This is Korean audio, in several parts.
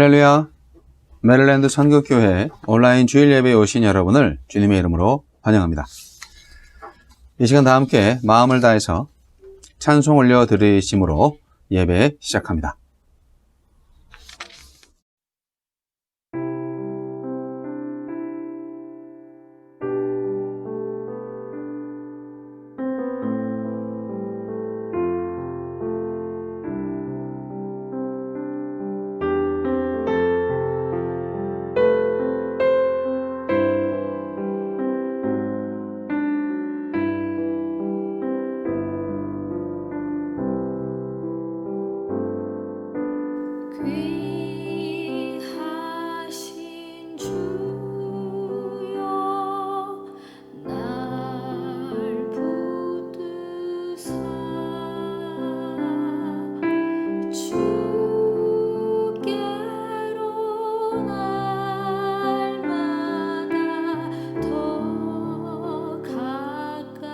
할렐루야. 메릴랜드 선교교회 온라인 주일 예배에 오신 여러분을 주님의 이름으로 환영합니다. 이 시간 다 함께 마음을 다해서 찬송 올려드리심으로 예배 시작합니다. 귀하신 주여 날 붙드사 주께로 날마다 더 가까이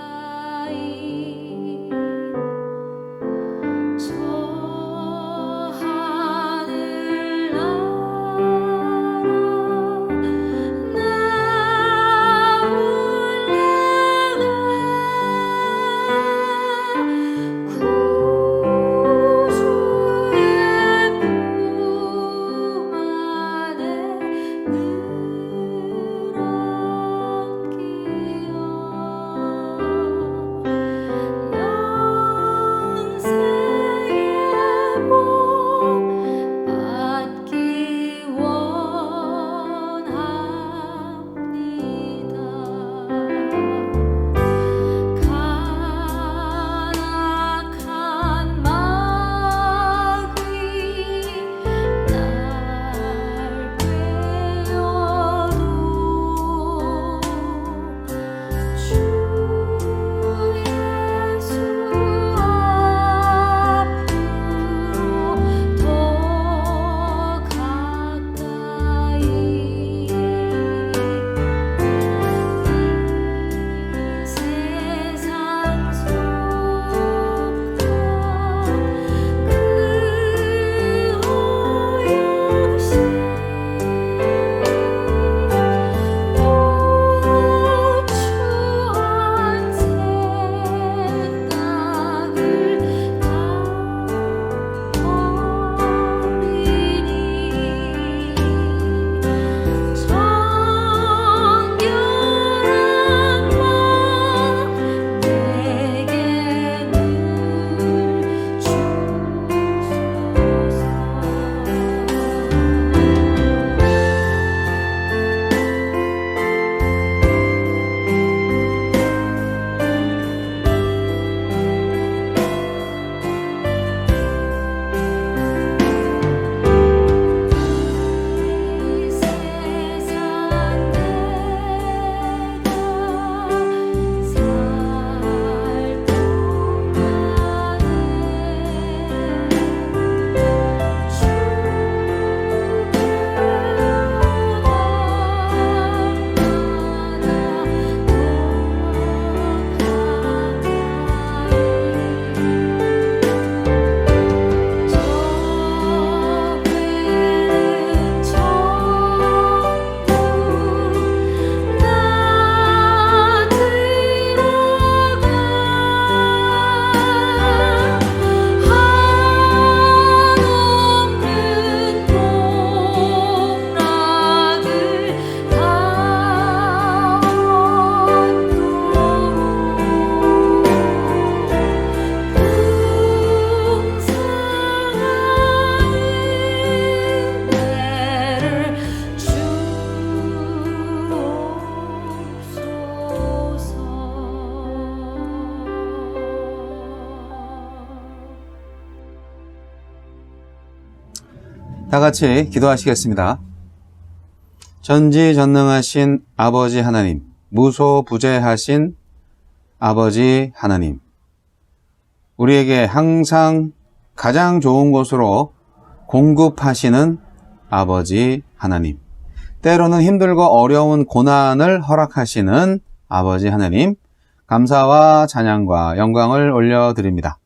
다 같이 기도하시겠습니다. 전지전능하신 아버지 하나님, 무소부재하신 아버지 하나님, 우리에게 항상 가장 좋은 곳으로 공급하시는 아버지 하나님, 때로는 힘들고 어려운 고난을 허락하시는 아버지 하나님, 감사와 찬양과 영광을 올려드립니다.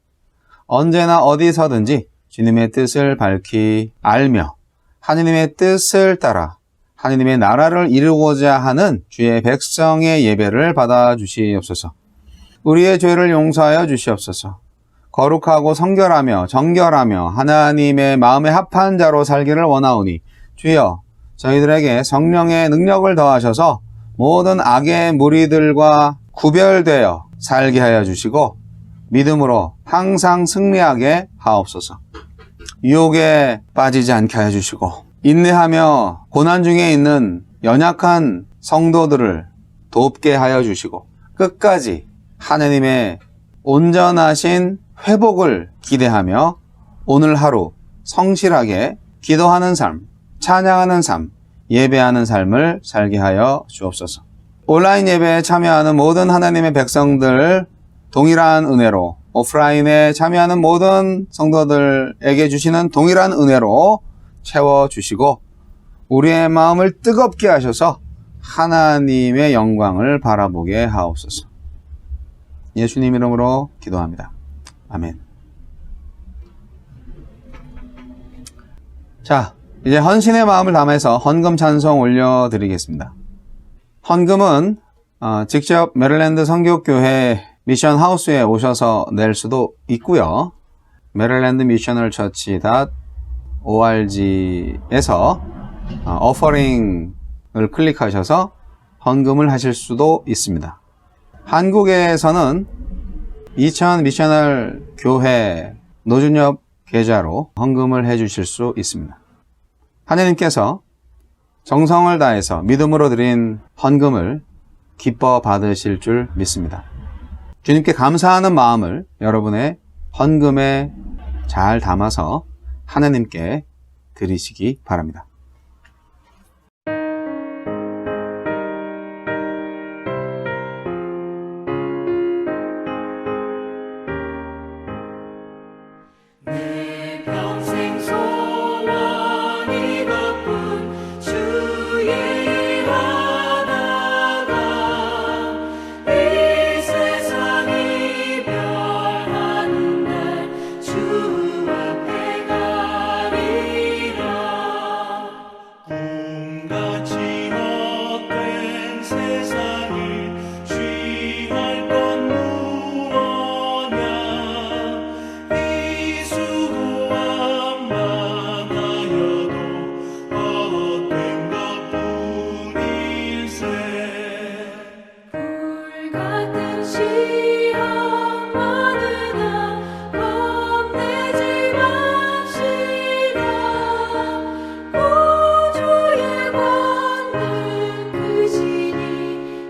언제나 어디서든지 주님의 뜻을 밝히 알며 하느님의 뜻을 따라 하느님의 나라를 이루고자 하는 주의 백성의 예배를 받아주시옵소서. 우리의 죄를 용서하여 주시옵소서. 거룩하고 성결하며 정결하며 하나님의 마음에 합한 자로 살기를 원하오니 주여 저희들에게 성령의 능력을 더하셔서 모든 악의 무리들과 구별되어 살게 하여 주시고 믿음으로 항상 승리하게 하옵소서. 유혹에 빠지지 않게 하여 주시고 인내하며 고난 중에 있는 연약한 성도들을 돕게 하여 주시고 끝까지 하느님의 온전하신 회복을 기대하며 오늘 하루 성실하게 기도하는 삶, 찬양하는 삶, 예배하는 삶을 살게 하여 주옵소서. 온라인 예배에 참여하는 모든 하나님의 백성들 동일한 은혜로, 오프라인에 참여하는 모든 성도들에게 주시는 동일한 은혜로 채워주시고 우리의 마음을 뜨겁게 하셔서 하나님의 영광을 바라보게 하옵소서. 예수님 이름으로 기도합니다. 아멘. 자, 이제 헌신의 마음을 담아서 헌금 찬송 올려드리겠습니다. 헌금은 직접 메릴랜드 선교교회 미션 하우스에 오셔서 낼 수도 있고요. 메릴랜드 미셔널 처치 .org에서 어퍼링을 클릭하셔서 헌금을 하실 수도 있습니다. 한국에서는 2000 미셔널 교회 노준엽 계좌로 헌금을 해 주실 수 있습니다. 하나님께서 정성을 다해서 믿음으로 드린 헌금을 기뻐 받으실 줄 믿습니다. 주님께 감사하는 마음을 여러분의 헌금에 잘 담아서 하나님께 드리시기 바랍니다. 내 평생 소원 이것뿐 주의 하나가 이 세상 이별하는 날 주 앞에 가리라. 꿈같이 헛된 세상을 취할 건 무엇냐. 이 수고함 많아여도 헛된 것뿐일세. 불같은 시험 많으나 겁내지 맙시다. 구주의 권능 크시니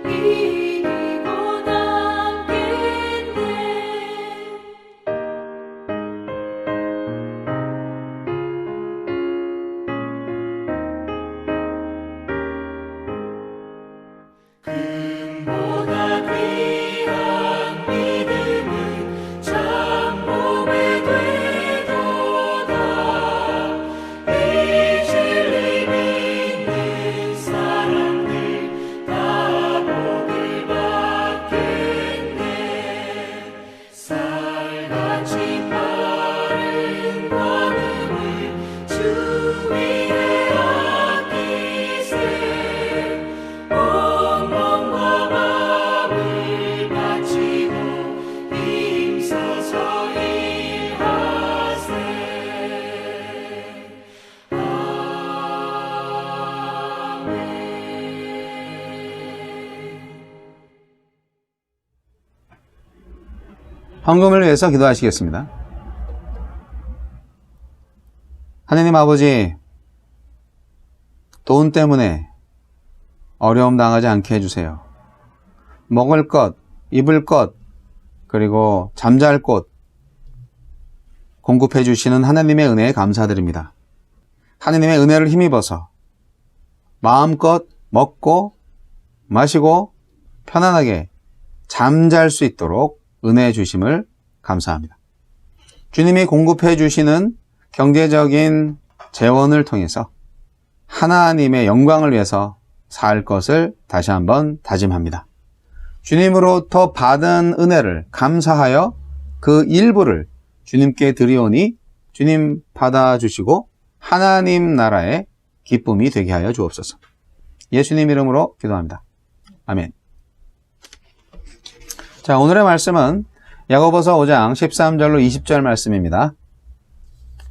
이기고 남겠네. 금보다 귀한 믿음은 참복에 되도다. 이 진리 믿는 사람들 다 복을 받겠네. 쌀같이 빠른 관음을 주 위에 아끼세. 온 몸과 마음을 바치고 힘써서 일하세. 아멘. 헌금을 위해서 기도하시겠습니다. 하나님 아버지, 돈 때문에 어려움 당하지 않게 해주세요. 먹을 것, 입을 것, 그리고 잠잘 곳 공급해 주시는 하나님의 은혜에 감사드립니다. 하나님의 은혜를 힘입어서 마음껏 먹고 마시고 편안하게 잠잘 수 있도록 은혜 주심을 감사합니다. 주님이 공급해 주시는 경제적인 재원을 통해서 하나님의 영광을 위해서 살 것을 다시 한번 다짐합니다. 주님으로부터 받은 은혜를 감사하여 그 일부를 주님께 드리오니 주님 받아주시고 하나님 나라의 기쁨이 되게 하여 주옵소서. 예수님 이름으로 기도합니다. 아멘. 자, 오늘의 말씀은 야고보서 5장 13절로 20절 말씀입니다.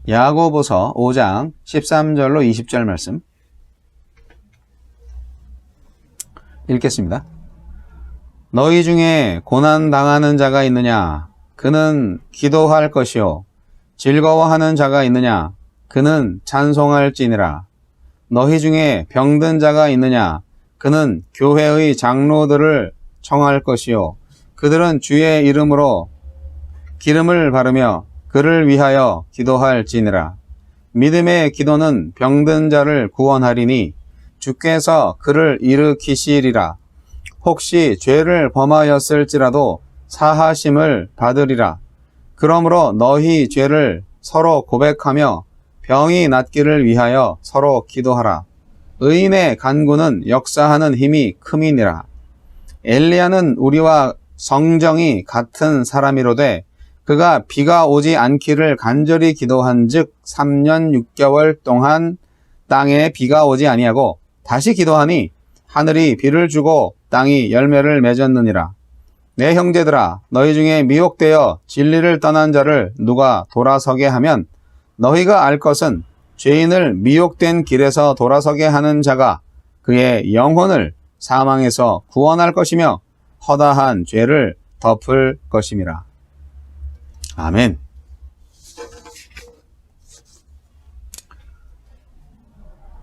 야고보서 5장 13절로 20절 말씀 읽겠습니다. 너희 중에 고난 당하는 자가 있느냐? 그는 기도할 것이요. 즐거워하는 자가 있느냐? 그는 찬송할지니라. 너희 중에 병든 자가 있느냐? 그는 교회의 장로들을 청할 것이요. 그들은 주의 이름으로 기름을 바르며 그를 위하여 기도할지니라. 믿음의 기도는 병든 자를 구원하리니 주께서 그를 일으키시리라. 혹시 죄를 범하였을지라도 사하심을 받으리라. 그러므로 너희 죄를 서로 고백하며 병이 낫기를 위하여 서로 기도하라. 의인의 간구는 역사하는 힘이 큼이니라. 엘리야는 우리와 성정이 같은 사람이로되 그가 비가 오지 않기를 간절히 기도한즉 3년 6개월 동안 땅에 비가 오지 아니하고 다시 기도하니 하늘이 비를 주고 땅이 열매를 맺었느니라. 내 형제들아, 너희 중에 미혹되어 진리를 떠난 자를 누가 돌아서게 하면 너희가 알 것은 죄인을 미혹된 길에서 돌아서게 하는 자가 그의 영혼을 사망에서 구원할 것이며 허다한 죄를 덮을 것임이라. 아멘.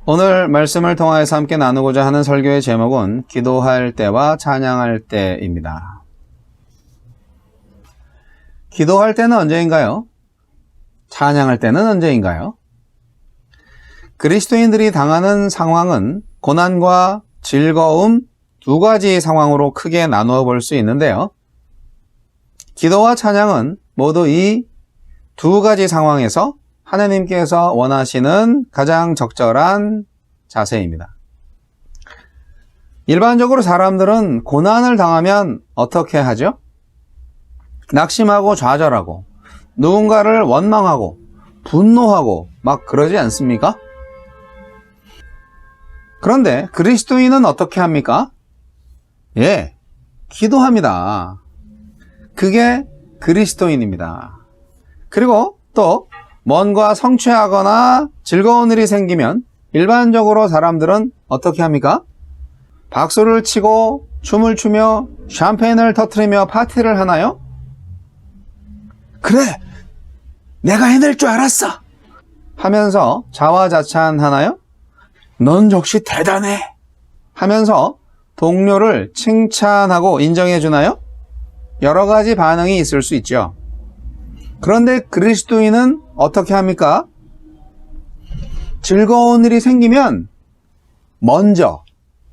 오늘 말씀을 통하여서 함께 나누고자 하는 설교의 제목은 기도할 때와 찬양할 때입니다. 기도할 때는 언제인가요? 찬양할 때는 언제인가요? 그리스도인들이 당하는 상황은 고난과 즐거움 두 가지 상황으로 크게 나누어 볼 수 있는데요. 기도와 찬양은 모두 이 두 가지 상황에서 하나님께서 원하시는 가장 적절한 자세입니다. 일반적으로 사람들은 고난을 당하면 어떻게 하죠? 낙심하고 좌절하고 누군가를 원망하고 분노하고 막 그러지 않습니까? 그런데 그리스도인은 어떻게 합니까? 예, 기도합니다. 그게 그리스도인입니다. 그리고 또 뭔가 성취하거나 즐거운 일이 생기면 일반적으로 사람들은 어떻게 합니까? 박수를 치고 춤을 추며 샴페인을 터뜨리며 파티를 하나요? 그래, 내가 해낼 줄 알았어 하면서 자화자찬하나요? 넌 역시 대단해 하면서 동료를 칭찬하고 인정해 주나요? 여러 가지 반응이 있을 수 있죠. 그런데 그리스도인은 어떻게 합니까? 즐거운 일이 생기면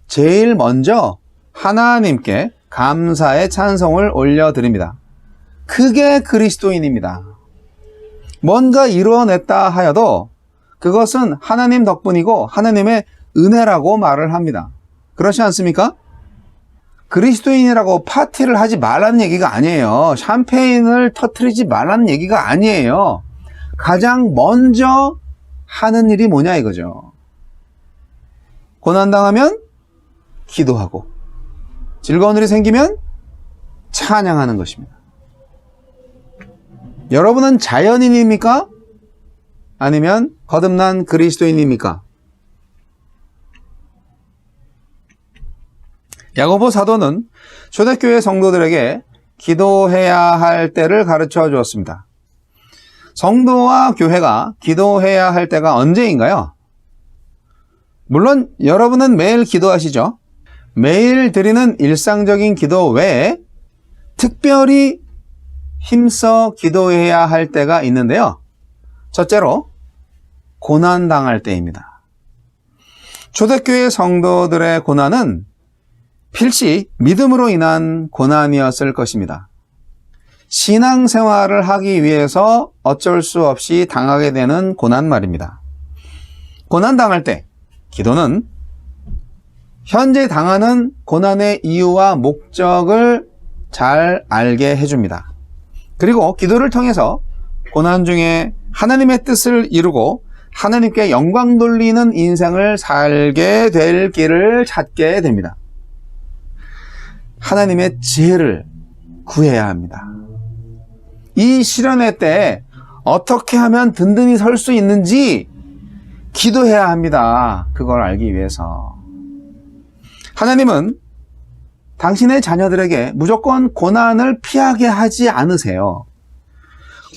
제일 먼저 하나님께 감사의 찬송을 올려드립니다. 그게 그리스도인입니다. 뭔가 이루어냈다 하여도 그것은 하나님 덕분이고 하나님의 은혜라고 말을 합니다. 그렇지 않습니까? 그리스도인이라고 파티를 하지 말라는 얘기가 아니에요. 샴페인을 터뜨리지 말라는 얘기가 아니에요. 가장 먼저 하는 일이 뭐냐 이거죠. 고난당하면 기도하고 즐거운 일이 생기면 찬양하는 것입니다. 여러분은 자연인입니까? 아니면 거듭난 그리스도인입니까? 야고보 사도는 초대교회 성도들에게 기도해야 할 때를 가르쳐 주었습니다. 성도와 교회가 기도해야 할 때가 언제인가요? 물론 여러분은 매일 기도하시죠. 매일 드리는 일상적인 기도 외에 특별히 힘써 기도해야 할 때가 있는데요. 첫째로 고난당할 때입니다. 초대교회 성도들의 고난은 필시 믿음으로 인한 고난이었을 것입니다. 신앙생활을 하기 위해서 어쩔 수 없이 당하게 되는 고난 말입니다. 고난당할 때 기도는 현재 당하는 고난의 이유와 목적을 잘 알게 해줍니다. 그리고 기도를 통해서 고난 중에 하나님의 뜻을 이루고 하나님께 영광 돌리는 인생을 살게 될 길을 찾게 됩니다. 하나님의 지혜를 구해야 합니다. 이 시련의 때에 어떻게 하면 든든히 설 수 있는지 기도해야 합니다. 그걸 알기 위해서. 하나님은 당신의 자녀들에게 무조건 고난을 피하게 하지 않으세요.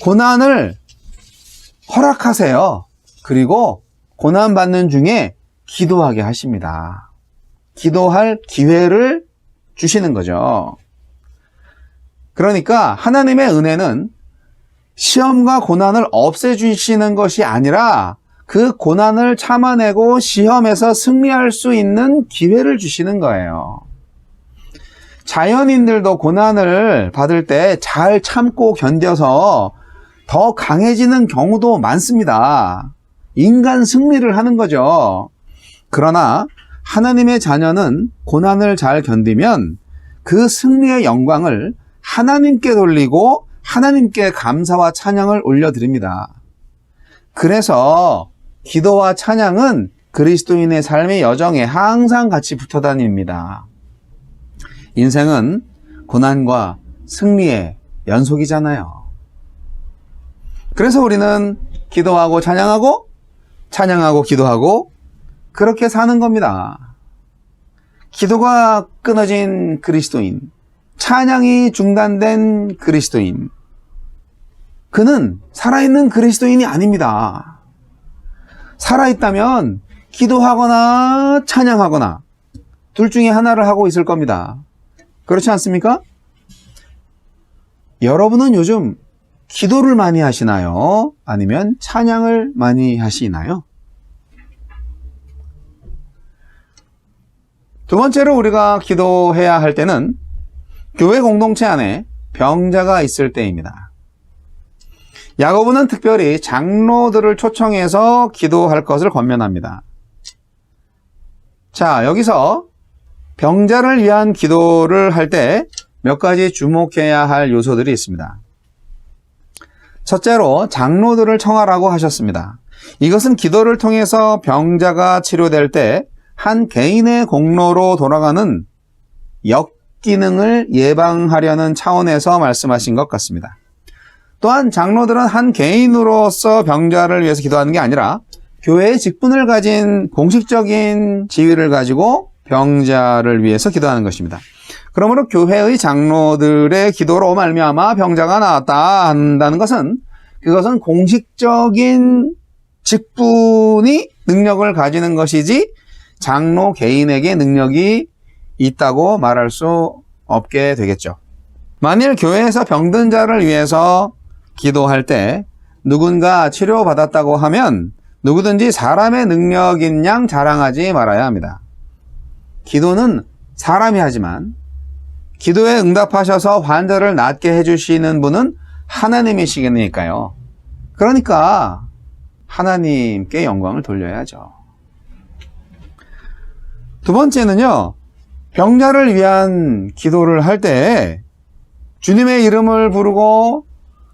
고난을 허락하세요. 그리고 고난받는 중에 기도하게 하십니다. 기도할 기회를 주시는 거죠. 그러니까 하나님의 은혜는 시험과 고난을 없애주시는 것이 아니라 그 고난을 참아내고 시험에서 승리할 수 있는 기회를 주시는 거예요. 자연인들도 고난을 받을 때 잘 참고 견뎌서 더 강해지는 경우도 많습니다. 인간 승리를 하는 거죠. 그러나 하나님의 자녀는 고난을 잘 견디면 그 승리의 영광을 하나님께 돌리고 하나님께 감사와 찬양을 올려드립니다. 그래서 기도와 찬양은 그리스도인의 삶의 여정에 항상 같이 붙어 다닙니다. 인생은 고난과 승리의 연속이잖아요. 그래서 우리는 기도하고 찬양하고 찬양하고 기도하고 그렇게 사는 겁니다. 기도가 끊어진 그리스도인, 찬양이 중단된 그리스도인, 그는 살아있는 그리스도인이 아닙니다. 살아있다면 기도하거나 찬양하거나 둘 중에 하나를 하고 있을 겁니다. 그렇지 않습니까? 여러분은 요즘 기도를 많이 하시나요? 아니면 찬양을 많이 하시나요? 두 번째로 우리가 기도해야 할 때는 교회 공동체 안에 병자가 있을 때입니다. 야고보는 특별히 장로들을 초청해서 기도할 것을 권면합니다. 자, 여기서 병자를 위한 기도를 할 때 몇 가지 주목해야 할 요소들이 있습니다. 첫째로 장로들을 청하라고 하셨습니다. 이것은 기도를 통해서 병자가 치료될 때 한 개인의 공로로 돌아가는 역기능을 예방하려는 차원에서 말씀하신 것 같습니다. 또한 장로들은 한 개인으로서 병자를 위해서 기도하는 게 아니라 교회의 직분을 가진 공식적인 지위를 가지고 병자를 위해서 기도하는 것입니다. 그러므로 교회의 장로들의 기도로 말미암아 병자가 나았다 한다는 것은 그것은 공식적인 직분이 능력을 가지는 것이지 장로 개인에게 능력이 있다고 말할 수 없게 되겠죠. 만일 교회에서 병든 자를 위해서 기도할 때 누군가 치료받았다고 하면 누구든지 사람의 능력인 양 자랑하지 말아야 합니다. 기도는 사람이 하지만 기도에 응답하셔서 환자를 낫게 해주시는 분은 하나님이시니까요. 그러니까 하나님께 영광을 돌려야죠. 두 번째는요, 병자를 위한 기도를 할 때 주님의 이름을 부르고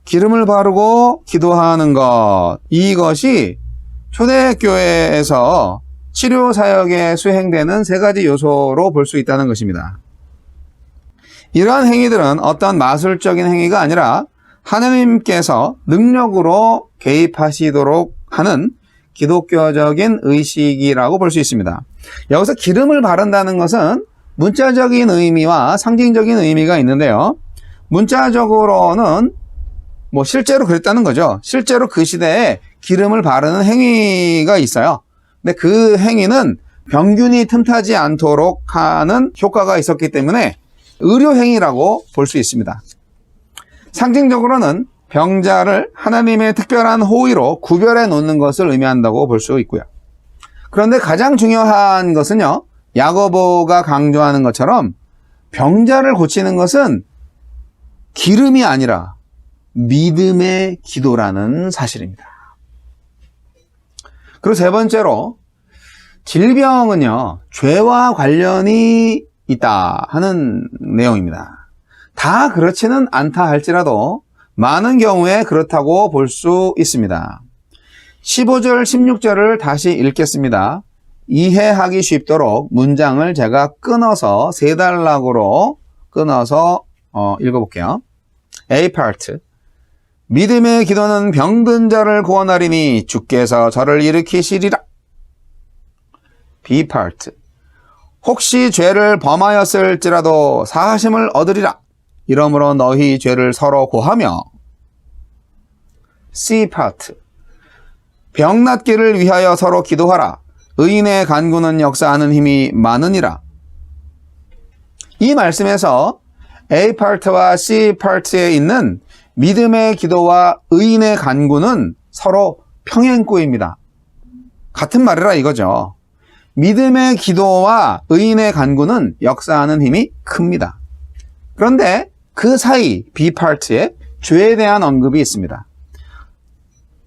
기름을 바르고 기도하는 것, 이것이 초대교회에서 치료 사역에 수행되는 세 가지 요소로 볼 수 있다는 것입니다. 이러한 행위들은 어떤 마술적인 행위가 아니라 하나님께서 능력으로 개입하시도록 하는 기독교적인 의식이라고 볼 수 있습니다. 여기서 기름을 바른다는 것은 문자적인 의미와 상징적인 의미가 있는데요. 문자적으로는 실제로 그랬다는 거죠. 실제로 그 시대에 기름을 바르는 행위가 있어요. 근데 그 행위는 병균이 틈타지 않도록 하는 효과가 있었기 때문에 의료행위라고 볼 수 있습니다. 상징적으로는 병자를 하나님의 특별한 호의로 구별해 놓는 것을 의미한다고 볼 수 있고요. 그런데 가장 중요한 것은요, 야고보가 강조하는 것처럼 병자를 고치는 것은 기름이 아니라 믿음의 기도라는 사실입니다. 그리고 세 번째로 질병은요, 죄와 관련이 있다 하는 내용입니다. 다 그렇지는 않다 할지라도 많은 경우에 그렇다고 볼 수 있습니다. 15절, 16절을 다시 읽겠습니다. 이해하기 쉽도록 문장을 제가 끊어서 세 단락으로 끊어서 읽어볼게요. A part. 믿음의 기도는 병든 자를 구원하리니 주께서 저를 일으키시리라. B part. 혹시 죄를 범하였을지라도 사하심을 얻으리라. 이러므로 너희 죄를 서로 고하며. C part. 병 낫기를 위하여 서로 기도하라. 의인의 간구는 역사하는 힘이 많으니라. 이 말씀에서 A 파트와 C 파트에 있는 믿음의 기도와 의인의 간구는 서로 평행구입니다. 같은 말이라 이거죠. 믿음의 기도와 의인의 간구는 역사하는 힘이 큽니다. 그런데 그 사이 B 파트에 죄에 대한 언급이 있습니다.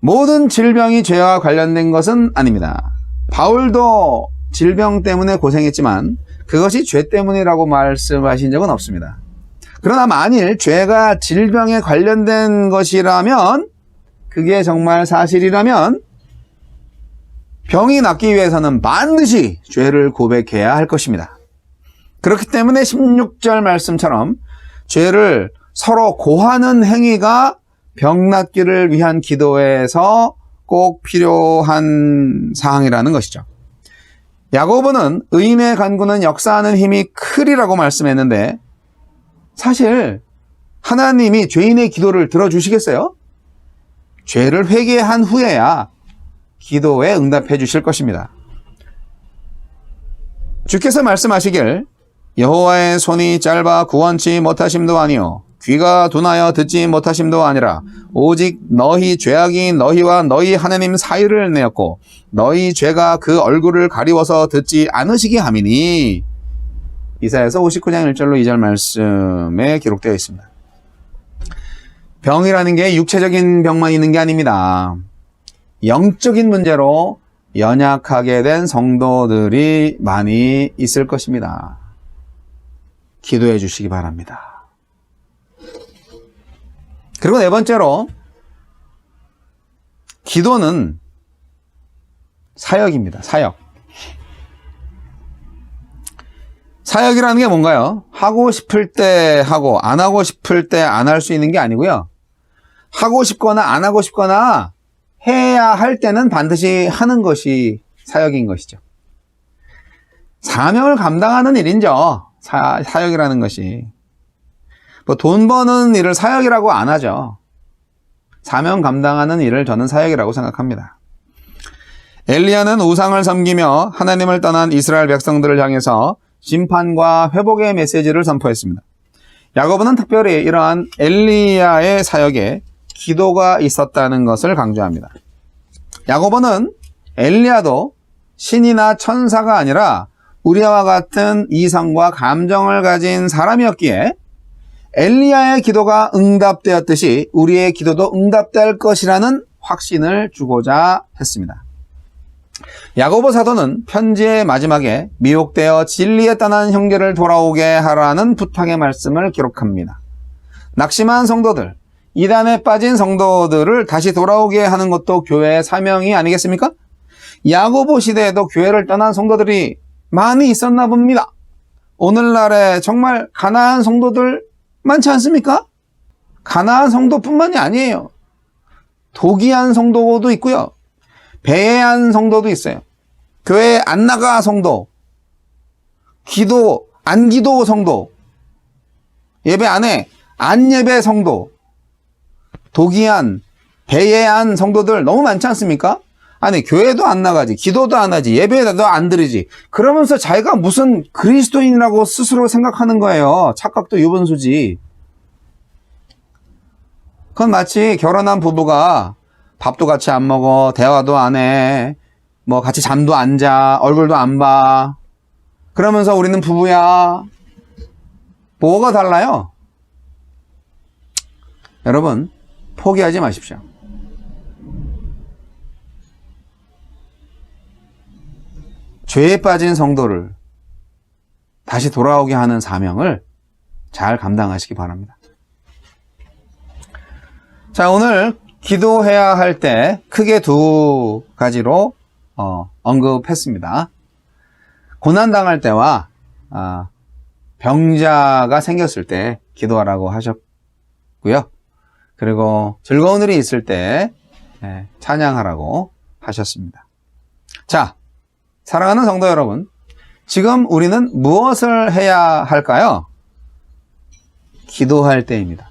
모든 질병이 죄와 관련된 것은 아닙니다. 바울도 질병 때문에 고생했지만 그것이 죄 때문이라고 말씀하신 적은 없습니다. 그러나 만일 죄가 질병에 관련된 것이라면, 그게 정말 사실이라면 병이 낫기 위해서는 반드시 죄를 고백해야 할 것입니다. 그렇기 때문에 16절 말씀처럼 죄를 서로 고하는 행위가 병 낫기를 위한 기도에서 꼭 필요한 사항이라는 것이죠. 야고보는 의인의 간구는 역사하는 힘이 크리라고 말씀했는데, 사실 하나님이 죄인의 기도를 들어주시겠어요? 죄를 회개한 후에야 기도에 응답해 주실 것입니다. 주께서 말씀하시길 여호와의 손이 짧아 구원치 못하심도 아니요 귀가 둔하여 듣지 못하심도 아니라 오직 너희 죄악이 너희와 너희 하나님 사이를 내었고 너희 죄가 그 얼굴을 가리워서 듣지 않으시게 함이니. 이사야서 59장 1절로 2절 말씀에 기록되어 있습니다. 병이라는 게 육체적인 병만 있는 게 아닙니다. 영적인 문제로 연약하게 된 성도들이 많이 있을 것입니다. 기도해 주시기 바랍니다. 그리고 네 번째로, 기도는 사역입니다. 사역. 사역이라는 게 뭔가요? 하고 싶을 때 하고 안 하고 싶을 때 안 할 수 있는 게 아니고요. 하고 싶거나 안 하고 싶거나 해야 할 때는 반드시 하는 것이 사역인 것이죠. 사명을 감당하는 일이죠. 사역이라는 것이. 뭐 돈 버는 일을 사역이라고 안 하죠. 사명 감당하는 일을 저는 사역이라고 생각합니다. 엘리야는 우상을 섬기며 하나님을 떠난 이스라엘 백성들을 향해서 심판과 회복의 메시지를 선포했습니다. 야고보는 특별히 이러한 엘리야의 사역에 기도가 있었다는 것을 강조합니다. 야고보는 엘리야도 신이나 천사가 아니라 우리와 같은 이성과 감정을 가진 사람이었기에 엘리야의 기도가 응답되었듯이 우리의 기도도 응답될 것이라는 확신을 주고자 했습니다. 야고보 사도는 편지의 마지막에 미혹되어 진리에 떠난 형제를 돌아오게 하라는 부탁의 말씀을 기록합니다. 낙심한 성도들, 이단에 빠진 성도들을 다시 돌아오게 하는 것도 교회의 사명이 아니겠습니까? 야고보 시대에도 교회를 떠난 성도들이 많이 있었나 봅니다. 오늘날에 정말 가난한 성도들 많지 않습니까? 가난한 성도뿐만이 아니에요. 도기한 성도도 있고요. 배회한 성도도 있어요. 교회에 안 나가 성도, 안 기도 성도, 예배 안 해, 안 예배 성도, 도기한, 배회한 성도들 너무 많지 않습니까? 아니, 교회도 안 나가지, 기도도 안 하지, 예배도 안 드리지. 그러면서 자기가 무슨 그리스도인이라고 스스로 생각하는 거예요. 착각도 유분수지. 그건 마치 결혼한 부부가 밥도 같이 안 먹어, 대화도 안 해, 뭐 같이 잠도 안 자, 얼굴도 안 봐. 그러면서 우리는 부부야. 뭐가 달라요? 여러분, 포기하지 마십시오. 죄에 빠진 성도를 다시 돌아오게 하는 사명을 잘 감당하시기 바랍니다. 자, 오늘 기도해야 할 때 크게 두 가지로 언급했습니다. 고난당할 때와 병자가 생겼을 때 기도하라고 하셨고요. 그리고 즐거운 일이 있을 때 찬양하라고 하셨습니다. 자, 사랑하는 성도 여러분, 지금 우리는 무엇을 해야 할까요? 기도할 때입니다.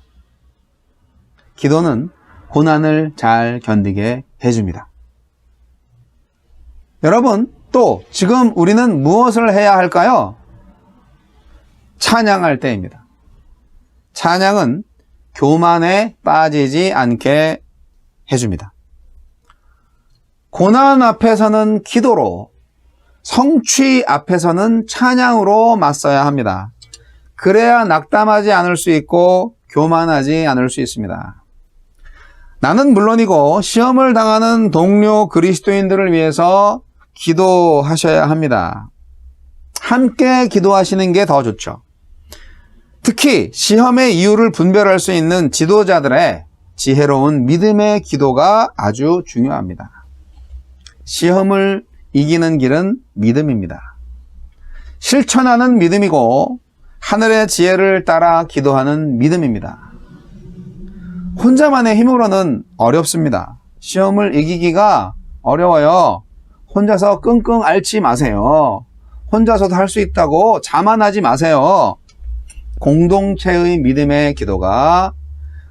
기도는 고난을 잘 견디게 해줍니다. 여러분, 또 지금 우리는 무엇을 해야 할까요? 찬양할 때입니다. 찬양은 교만에 빠지지 않게 해줍니다. 고난 앞에서는 기도로, 성취 앞에서는 찬양으로 맞서야 합니다. 그래야 낙담하지 않을 수 있고 교만하지 않을 수 있습니다. 나는 물론이고 시험을 당하는 동료 그리스도인들을 위해서 기도하셔야 합니다. 함께 기도하시는 게 더 좋죠. 특히 시험의 이유를 분별할 수 있는 지도자들의 지혜로운 믿음의 기도가 아주 중요합니다. 시험을 이기는 길은 믿음입니다. 실천하는 믿음이고 하늘의 지혜를 따라 기도하는 믿음입니다. 혼자만의 힘으로는 어렵습니다. 시험을 이기기가 어려워요. 혼자서 끙끙 앓지 마세요. 혼자서도 할 수 있다고 자만하지 마세요. 공동체의 믿음의 기도가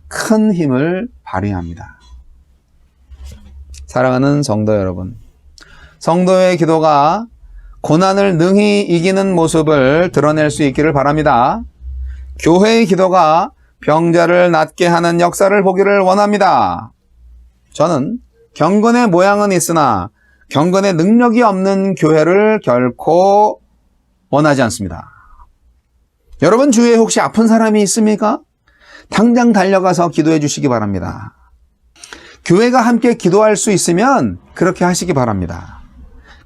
큰 힘을 발휘합니다. 사랑하는 성도 여러분, 성도의 기도가 고난을 능히 이기는 모습을 드러낼 수 있기를 바랍니다. 교회의 기도가 병자를 낫게 하는 역사를 보기를 원합니다. 저는 경건의 모양은 있으나 경건의 능력이 없는 교회를 결코 원하지 않습니다. 여러분 주위에 혹시 아픈 사람이 있습니까? 당장 달려가서 기도해 주시기 바랍니다. 교회가 함께 기도할 수 있으면 그렇게 하시기 바랍니다.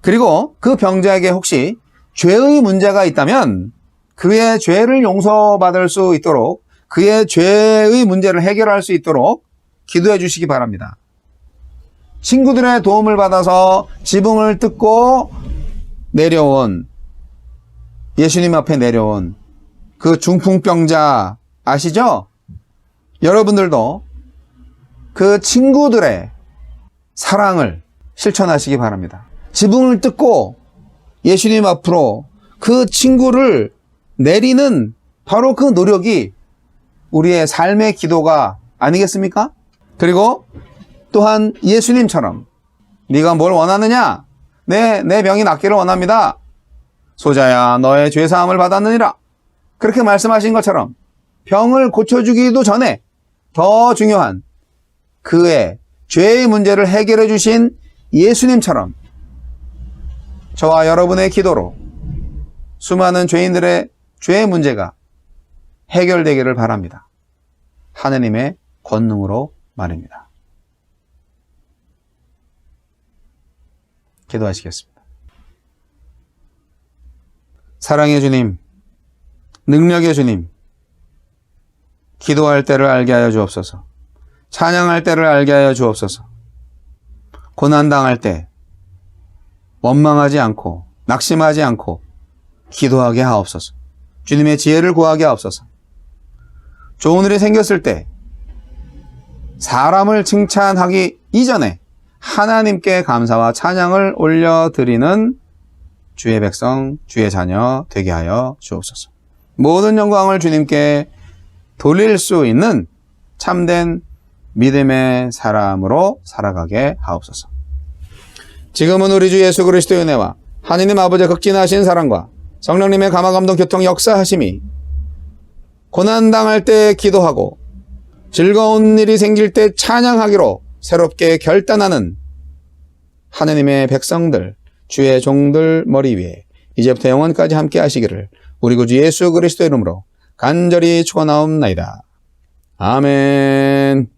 그리고 그 병자에게 혹시 죄의 문제가 있다면 그의 죄를 용서받을 수 있도록, 그의 죄의 문제를 해결할 수 있도록 기도해 주시기 바랍니다. 친구들의 도움을 받아서 지붕을 뜯고 내려온, 예수님 앞에 내려온 그 중풍병자 아시죠? 여러분들도 그 친구들의 사랑을 실천하시기 바랍니다. 지붕을 뜯고 예수님 앞으로 그 친구를 내리는 바로 그 노력이 우리의 삶의 기도가 아니겠습니까? 그리고 또한 예수님처럼 네가 뭘 원하느냐? 내 병이 낫기를 원합니다. 소자야 너의 죄사함을 받았느니라. 그렇게 말씀하신 것처럼 병을 고쳐주기도 전에 더 중요한 그의 죄의 문제를 해결해 주신 예수님처럼 저와 여러분의 기도로 수많은 죄인들의 죄의 문제가 해결되기를 바랍니다. 하느님의 권능으로 말입니다. 기도하시겠습니다. 사랑의 주님, 능력의 주님, 기도할 때를 알게 하여 주옵소서. 찬양할 때를 알게 하여 주옵소서. 고난당할 때 원망하지 않고 낙심하지 않고 기도하게 하옵소서. 주님의 지혜를 구하게 하옵소서. 좋은 일이 생겼을 때 사람을 칭찬하기 이전에 하나님께 감사와 찬양을 올려드리는 주의 백성, 주의 자녀 되게 하여 주옵소서. 모든 영광을 주님께 돌릴 수 있는 참된 믿음의 사람으로 살아가게 하옵소서. 지금은 우리 주 예수 그리스도의 은혜와 하느님 아버지의 극진하신 사랑과 성령님의 감화감동 교통 역사하심이 고난당할 때 기도하고 즐거운 일이 생길 때 찬양하기로 새롭게 결단하는 하느님의 백성들, 주의 종들 머리 위에 이제부터 영원까지 함께 하시기를 우리 구주 예수 그리스도의 이름으로 간절히 축원하옵나이다. 아멘.